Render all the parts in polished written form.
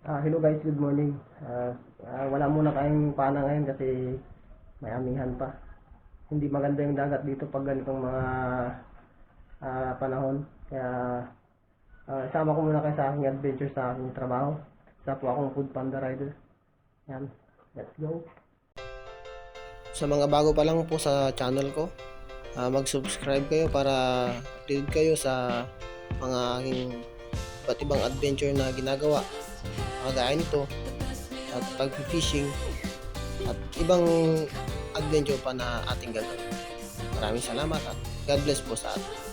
Hello guys, good morning. Wala muna kayong pana ngayon kasi may amihan pa. Hindi maganda yung dagat dito pag ganitong mga panahon. Kaya sama ko muna kayo sa aking adventure sa aking trabaho. Isa po akong food panda rider. Yan, let's go. Sa mga bago pa lang po sa channel ko, mag-subscribe kayo para updated kayo sa mga aking iba't ibang adventure na ginagawa. Kagaya nito at pag-fishing at ibang adventure pa na ating gagawin. Maraming salamat at God bless po sa atin.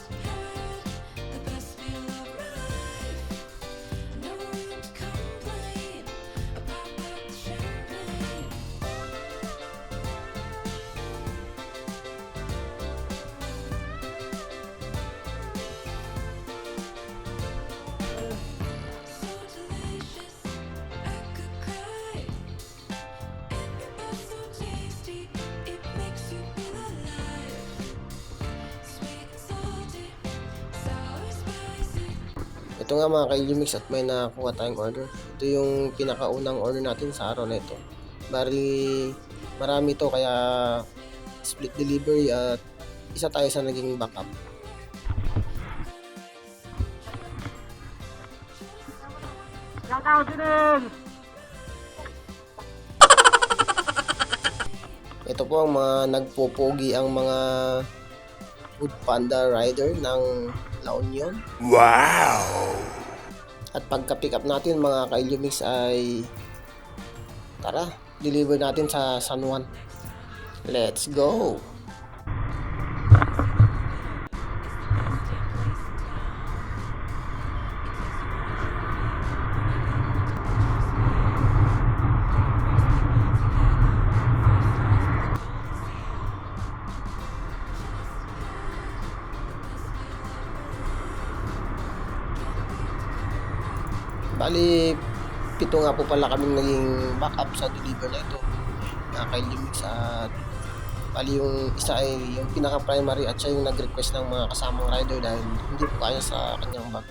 Ito nga mga ka-Ilumix at may nakakuha tayong order. Ito yung pinakaunang order natin sa araw na ito. Bali, marami to kaya split delivery at isa tayo sa naging backup. Ito po ang mga nagpopogi ang mga Food Panda rider ng La Union. Wow! At pagka-pick up natin mga ka-Ilumix ay tara, deliver natin sa San Juan. Let's go! Bali, 7 nga po pala kaming naging backup sa deliver na ito kay Limix. At bali yung isa ay yung pinaka-primary at siya yung nag-request ng mga kasamang rider dahil hindi po kaya sa kanyang bag.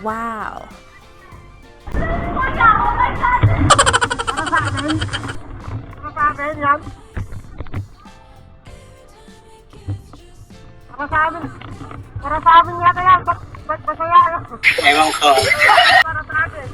Wow! Para sa amin yata yan. Ba't masaya? Ewan ko. Para sa amin.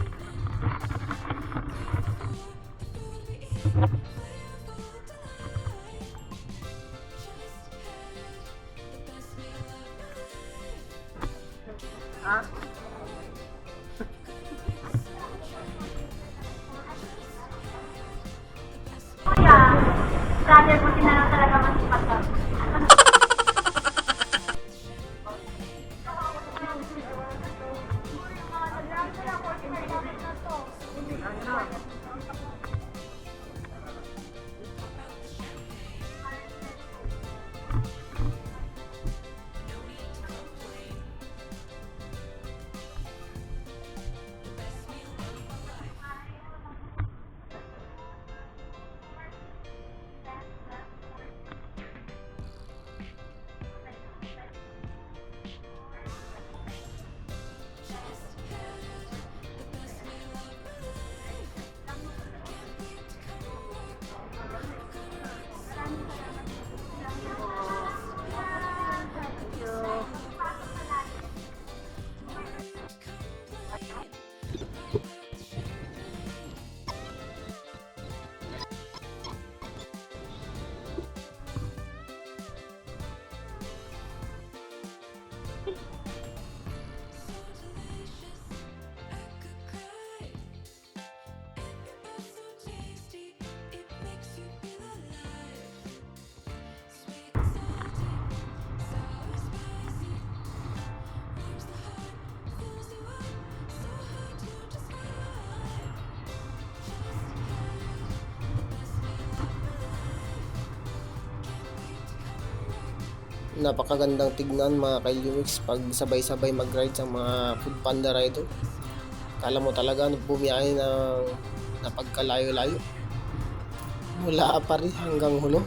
Kuya, brother ko na lang talaga masipat ka. Napakagandang tignan mga ka-Ilumix pag sabay-sabay mag-ride sa mga Food Panda rider. Kala mo talaga bumiyahe ng napagkalayo-layo. Mula Apari hanggang Hulo.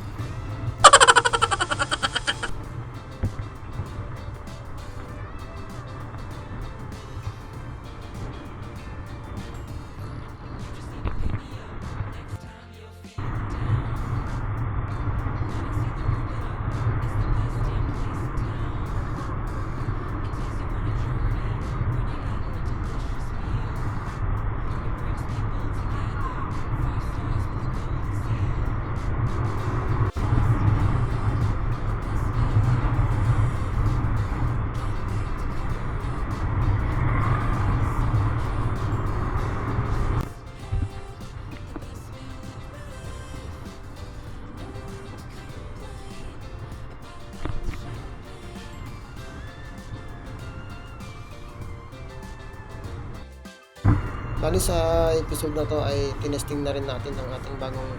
Bali sa episode na to ay tinesting na rin natin ang ating bagong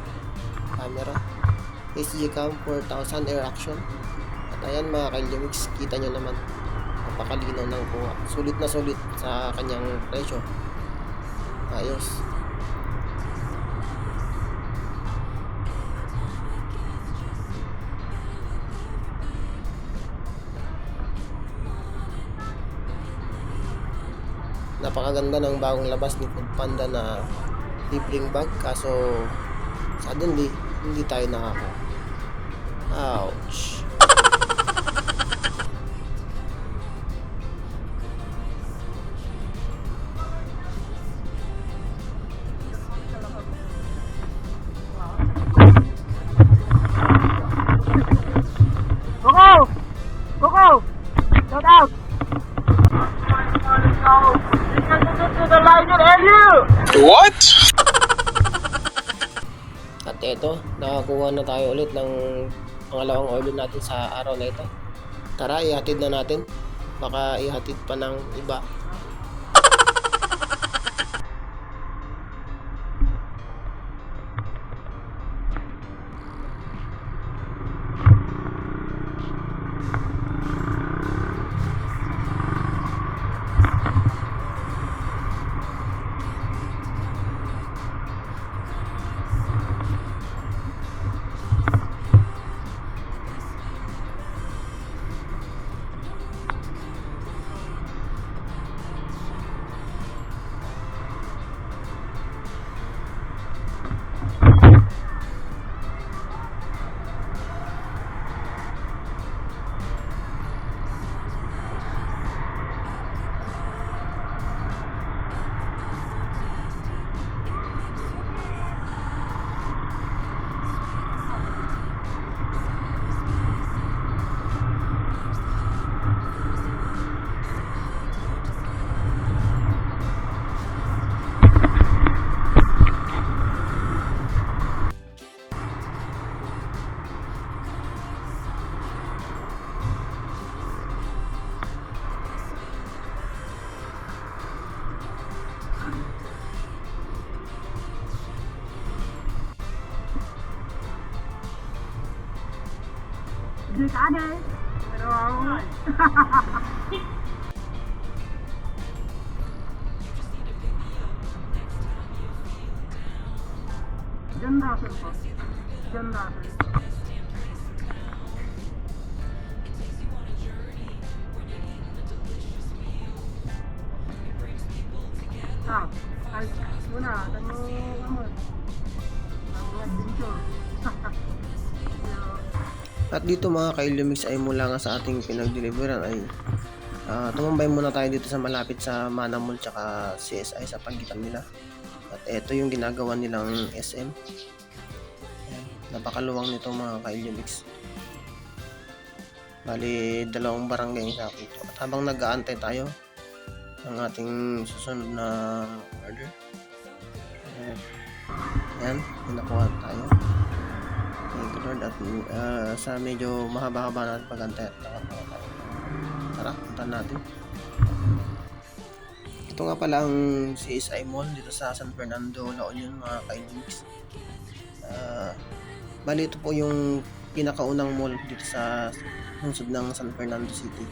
camera, SG-Cam 4000 Air Action. At ayan mga Kailumix, kita nyo naman, napakalinaw ng kuha. Sulit na sulit sa kanyang presyo. Ayos. Napakaganda ng bagong labas ni Foodpanda na libreng bag, kaso suddenly hindi tayo nakaka. Ouch. Coco! Coco! Shout out! To the Lion LU! What? At eto, nakakuha na tayo ulit ng pangalawang order natin sa araw na ito. Tara, ihatid na natin. Baka ihatid pa ng iba. Dekade! Pero John Russell po. John Russell. Ay, muna, tanong mo. Ang adventure. At dito mga Kailumix ay mula nga sa ating pinag-deliveran ay tumambay muna tayo dito sa malapit sa Mana Mall tsaka CSI sa pagitan nila. At ito yung ginagawa nilang SM. Ayan, napakaluwang nito mga Kailumix. Bali, dalawang barangay sa akin ito. At habang nag-aantay tayo ng ating susunod na order, ayan, pinakuha tayo. Thank you Lord. At sa medyo mahaba-haba natin pag-antay at nakatawa tayo. Tara, punta natin. Ito nga pala ang CSI Mall dito sa San Fernando, La Union mga Kailumix. Bali ito po yung pinakaunang mall dito sa lungsod ng San Fernando City.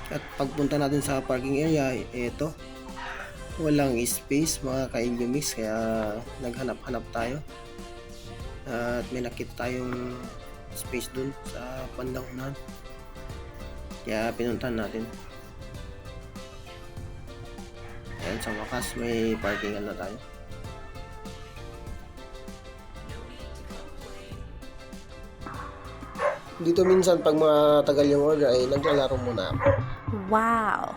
At pagpunta natin sa parking area, ito, walang space mga ka-Illumix, kaya naghanap-hanap tayo. At may nakita tayong space dun sa bandang unahan. Kaya pinuntahan natin. Ayan, sa wakas may parkingan na tayo. Dito minsan pag matagal yung order ay naglalaro muna ako. Wow.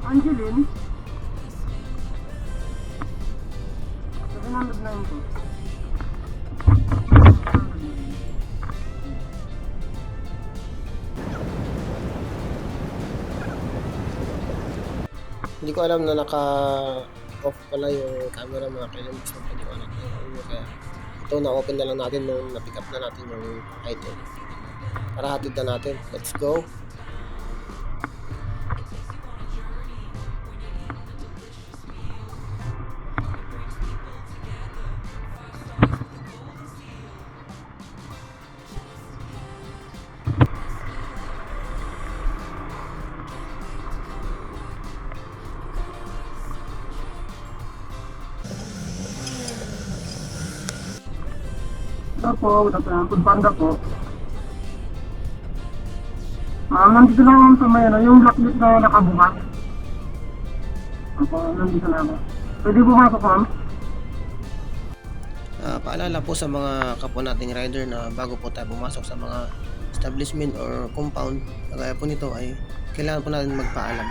Angeline. 790. Hindi ko alam na naka-off pala yung camera mga ka-Illumix. Hindi ko alam kaya ito na-open na lang natin nung na-pick up na natin yung item. Para hatid na natin. Let's go! Ako, food panda po. Ma'am, nandito lang ako sa may yung blacklist na nakabukas. Ako, nandito lang ako. Pwede pumasok, ma'am? Paalala po sa mga kapwa nating rider na bago po tayo pumasok sa mga establishment or compound kagaya po nito ay kailangan po natin magpaalam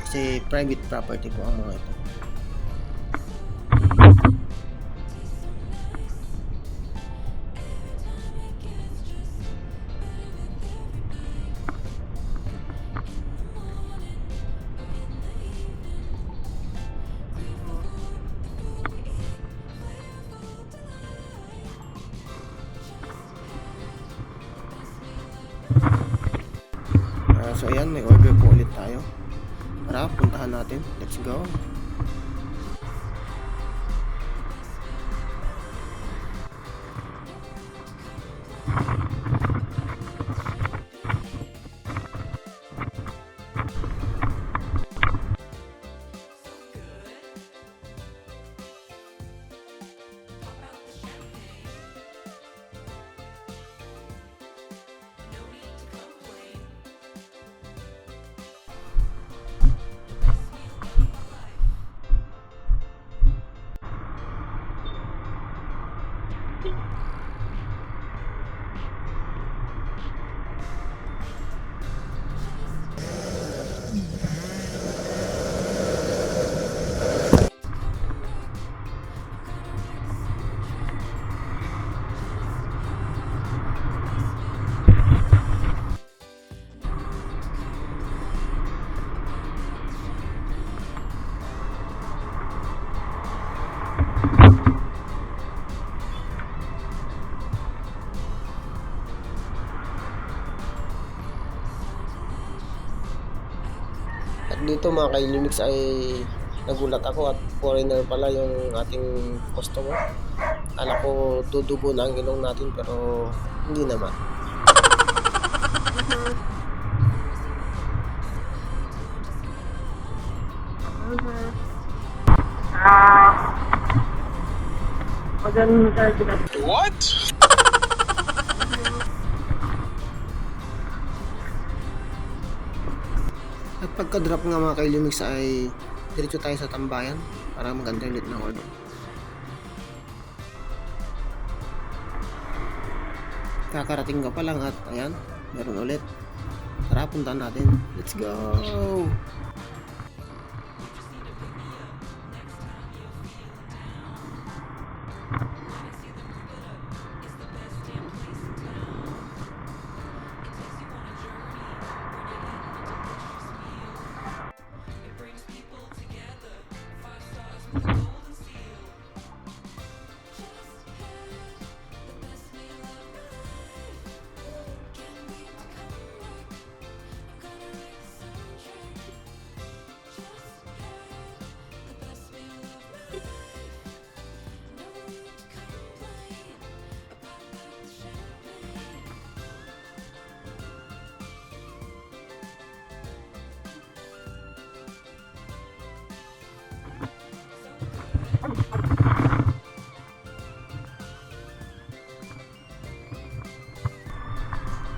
kasi private property po ang mga ito. So ayan, may order po ulit tayo. Tara, puntahan natin. Let's go. At dito mga ka-Illumix ay nagulat ako at foreigner pala yung ating customer. Akala ko dudugo na ang ilong natin pero hindi naman. ganun tayo sila. What? At pagka-drop nga mga kailumix ay diretso tayo sa tambayan para maganda ulit ng order. Kakarating ka pa lang at ayan, meron ulit. Tara, puntaan natin. Let's go!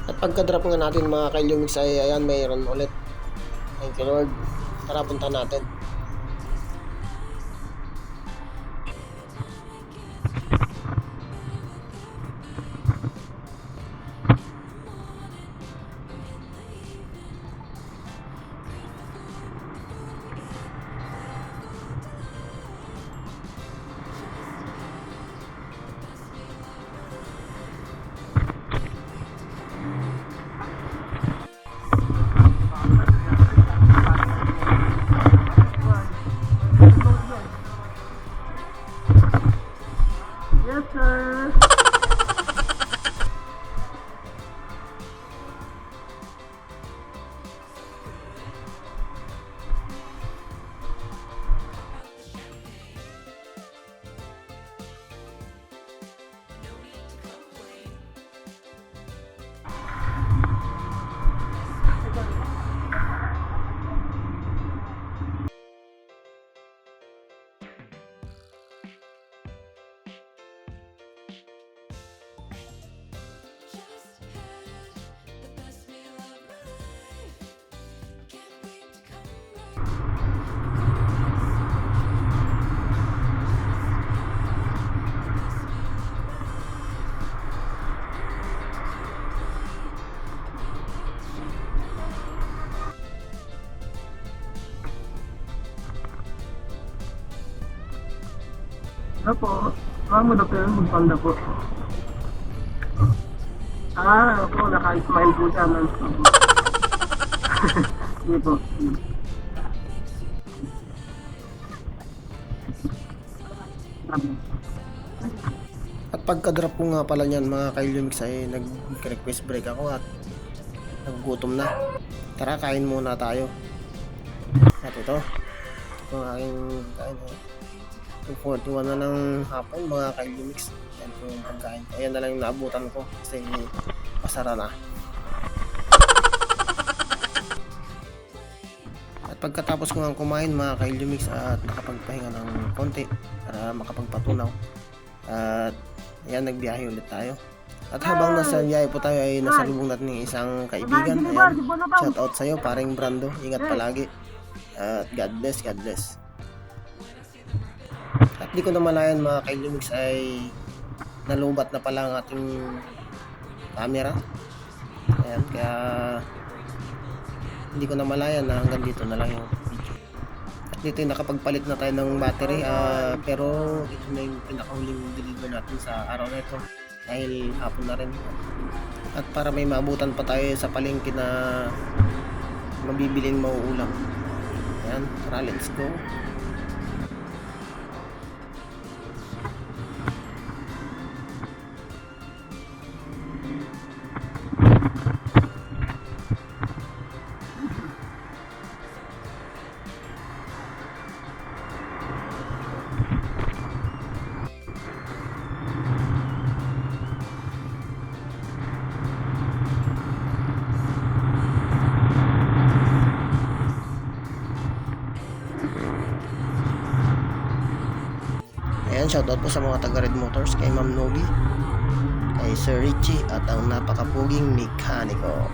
At pagka-drop nga natin mga kailumix ay ayan, mayroon ulit. Thank you Lord. Tara, punta natin. Yes, sir. Opo, mo na pero magpanda po. Opo, naka-smile po siya. Sige po. At pagka-drop ko nga pala niyan mga kailumix ay nag-request break ako at nagugutom na. Tara, kain muna tayo. At ito ang aking kain. 2:41 na ng hapon mga kailumix. Yan po yung pagkain. Ayan na lang yung naabutan ko kasi pasara na. At pagkatapos ko nga kumain mga kailumix at nakapagpahinga ng konti para makapagpatunaw. At ayan, nagbiyahe ulit tayo. At habang nasa biyahe po tayo ay nasalubong natin ng isang kaibigan. Ayan, shout out sa'yo paring Brando. Ingat palagi. At God bless, God bless. At di ko na malayan mga kailumix ay nalubat na pala ang ating camera. Ayan, kaya hindi ko na malayan na hanggang dito na lang yung video. At dito yung nakapagpalit na tayo ng battery, pero ito na yung pinakahuling deliver natin sa araw na ito dahil hapon na rin. At para may maabutan pa tayo sa palengke na mabibiling mauulam. Ayan, tara, let's go. Ayan, shoutout po sa mga taga Red Motors, kay Ma'am Nobi, kay Sir Richie, at ang napakapuging mekaniko.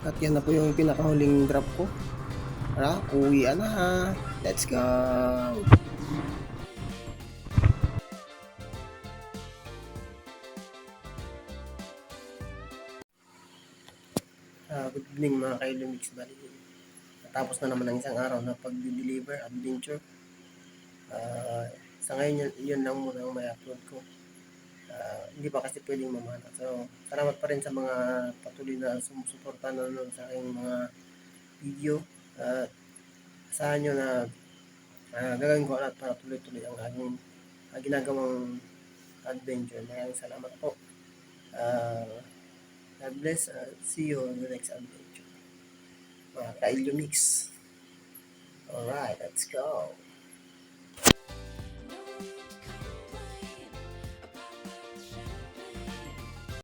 At yan na po yung pinakahuling drop ko. Tara, uwian na ha. Let's go! Good evening mga kailumix. Bali, natapos na naman ang isang araw na pag-deliver adventure. Sa ngayon yun lang muna ang may upload ko. Hindi pa kasi pwedeng mamana. So, salamat pa rin sa mga patuloy na sumusuporta na nun sa aking mga video. Asahan nyo na gagawin ko lahat para tuloy-tuloy ang aking ginagawang adventure. Maraming salamat po. God bless. See you on the next adventure. Mga Kailyo Mix. Alright, let's go.